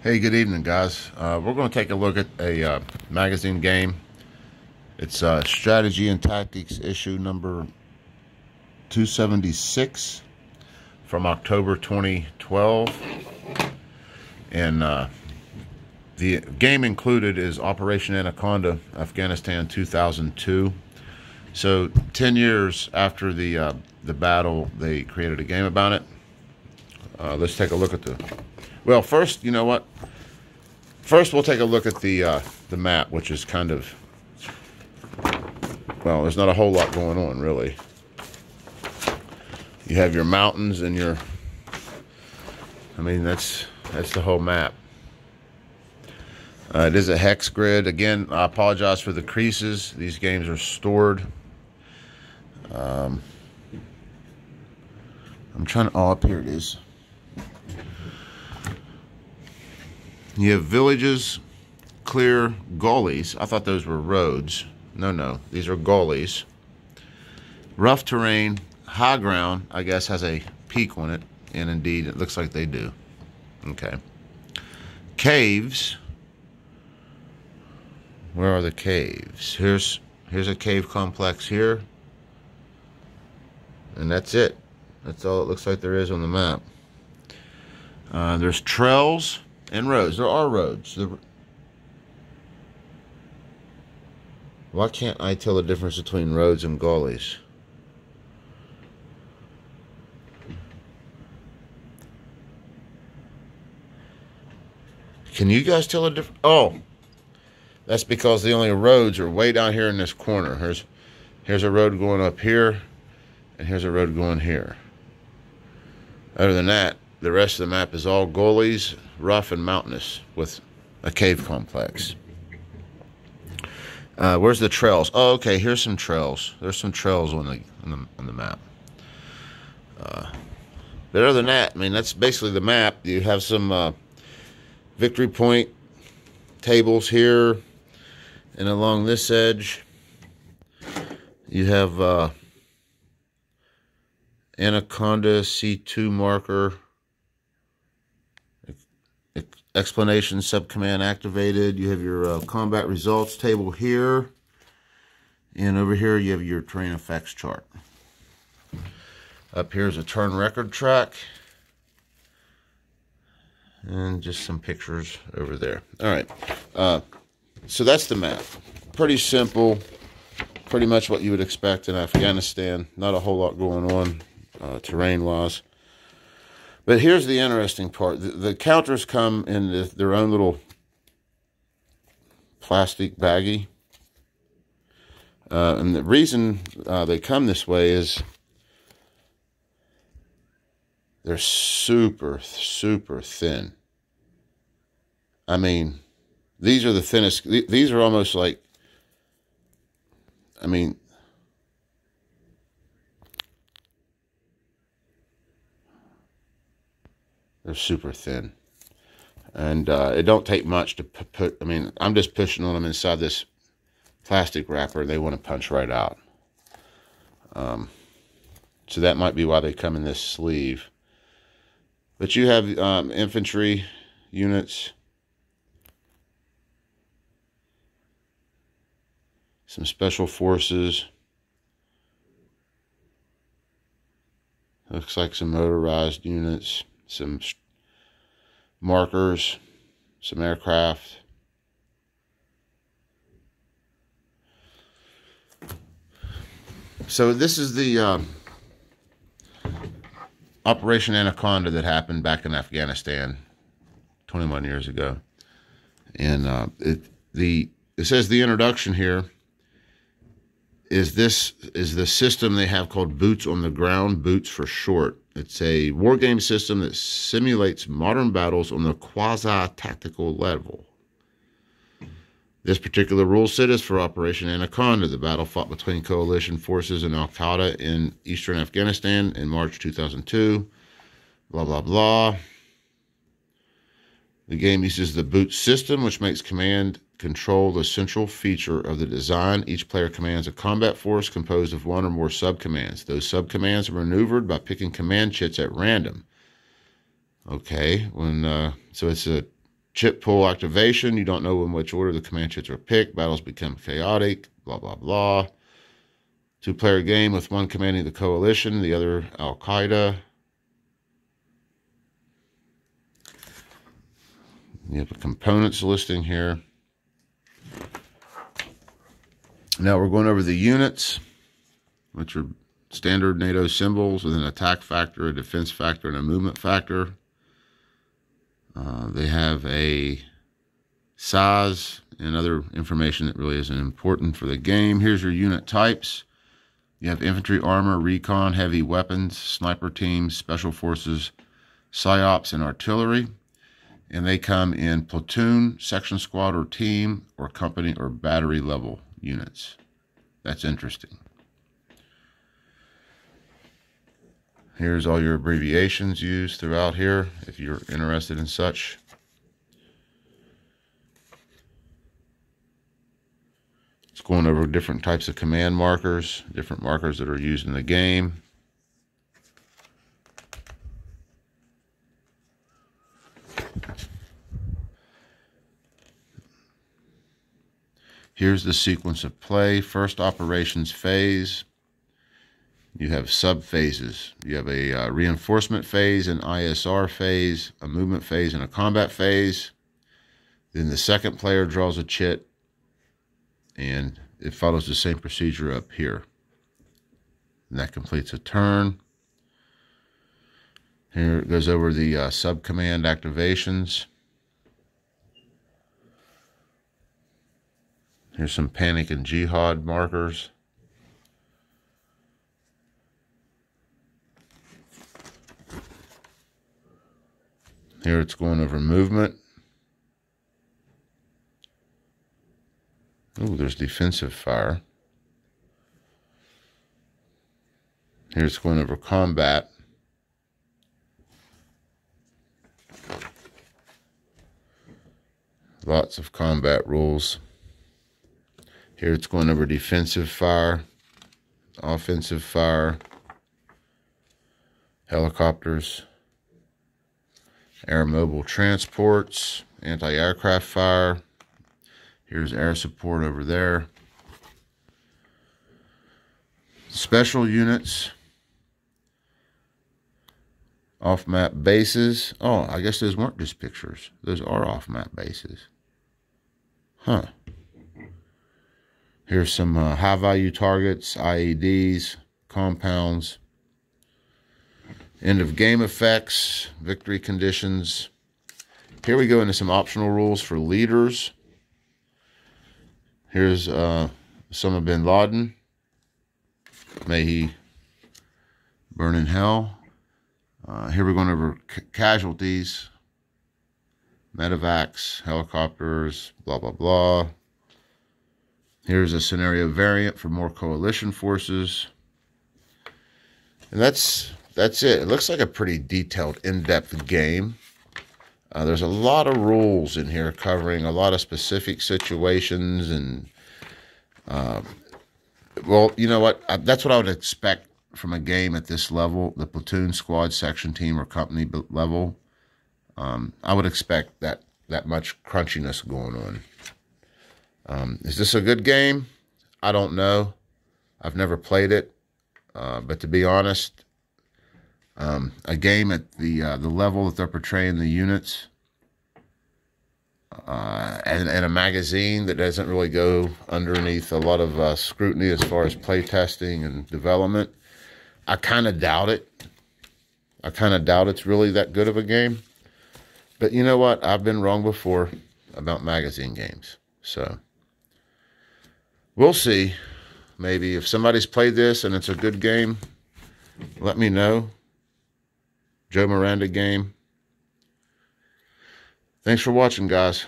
Hey, good evening, guys. We're going to take a look at a magazine game. It's Strategy and Tactics issue number 276 from October 2012. And the game included is Operation Anaconda, Afghanistan 2002. So 10 years after the battle, they created a game about it. Let's take a look at the... Well, first, you know what? First, we'll take a look at the map, which is kind of... Well, there's not a whole lot going on, really. You have your mountains and your... I mean, that's the whole map. It is a hex grid. Again, I apologize for the creases. These games are stored. I'm trying to... Oh, up here it is. You have villages, clear, gullies. I thought those were roads. No, these are gullies. Rough terrain, high ground, I guess has a peak on it. And indeed, it looks like they do. Okay. Caves. Where are the caves? Here's a cave complex here. And that's it. That's all it looks like there is on the map. There's trails and roads. There are roads. Why can't I tell the difference between roads and gullies? Can you guys tell the difference? Oh, that's because the only roads are way down here in this corner. Here's a road going up here, and here's a road going here. Other than that, the rest of the map is all gullies, rough and mountainous, with a cave complex. Where's the trails? Oh, okay. Here's some trails. There's some trails on the map. But other than that, I mean, that's basically the map. You have some victory point tables here, and along this edge, you have Anaconda C2 marker. Explanation subcommand activated. You have your combat results table here. And over here you have your terrain effects chart. Up here is a turn record track. And just some pictures over there. Alright. So that's the map. Pretty simple. Pretty much what you would expect in Afghanistan. Not a whole lot going on terrain-wise. But here's the interesting part. The counters come in their own little plastic baggie. And the reason they come this way is they're super, super thin. I mean, these are the thinnest. These are almost like, I mean... They're super thin. And it don't take much to put, I mean, I'm just pushing on them inside this plastic wrapper, and they want to punch right out. So that might be why they come in this sleeve. But you have infantry units. Some special forces. Looks like some motorized units. Some markers, some aircraft. So this is the Operation Anaconda that happened back in Afghanistan 21 years ago. And it says the introduction here is the system they have called Boots on the Ground, Boots for short. It's a war game system that simulates modern battles on the quasi-tactical level. This particular rule set is for Operation Anaconda, the battle fought between coalition forces and Al-Qaeda in eastern Afghanistan in March 2002. Blah, blah, blah. The game uses the Boots system, which makes command control the central feature of the design. Each player commands a combat force composed of one or more subcommands. Those subcommands are maneuvered by picking command chits at random. Okay, so it's a Chip pool activation. You don't know in which order the command chits are picked. Battles become chaotic. Blah, blah, blah. Two-player game with one commanding the coalition, the other Al-Qaeda. You have the components listing here. Now we're going over the units, which are standard NATO symbols with an attack factor, a defense factor, and a movement factor. They have a size and other information that really isn't important for the game. Here's your unit types. You have infantry, armor, recon, heavy weapons, sniper teams, special forces, psyops, and artillery. And they come in platoon, section, squad, or team, or company, or battery level units. That's interesting. Here's all your abbreviations used throughout here, if you're interested in such. It's going over different types of command markers, different markers that are used in the game. Here's the sequence of play. First operations phase. You have sub-phases. You have a reinforcement phase, an ISR phase, a movement phase, and a combat phase. Then the second player draws a chit, and it follows the same procedure up here. And that completes a turn. Here it goes over the sub-command activations. Here's some panic and jihad markers. Here it's going over movement. Oh, there's defensive fire. Here it's going over combat. Lots of combat rules. Here it's going over defensive fire, offensive fire, helicopters, air mobile transports, anti-aircraft fire. Here's air support over there. Special units, off-map bases. Oh, I guess those weren't just pictures. Those are off-map bases. Huh. Here's some high-value targets, IEDs, compounds, end-of-game effects, victory conditions. Here we go into some optional rules for leaders. Here's Osama bin Laden. May he burn in hell. Here we're going over casualties, medevacs, helicopters, blah, blah, blah. Here's a scenario variant for more coalition forces. And that's it. It looks like a pretty detailed, in-depth game. There's a lot of rules in here covering a lot of specific situations. And, well, you know what? That's what I would expect from a game at this level, the platoon, squad, section, team, or company level. I would expect that much crunchiness going on. Is this a good game? I don't know. I've never played it. But to be honest, a game at the level that they're portraying the units, and a magazine that doesn't really go underneath a lot of scrutiny as far as play testing and development, I kind of doubt it. I kind of doubt it's really that good of a game. But you know what? I've been wrong before about magazine games. So we'll see. Maybe if somebody's played this and it's a good game, let me know. Joe Miranda game. Thanks for watching, guys.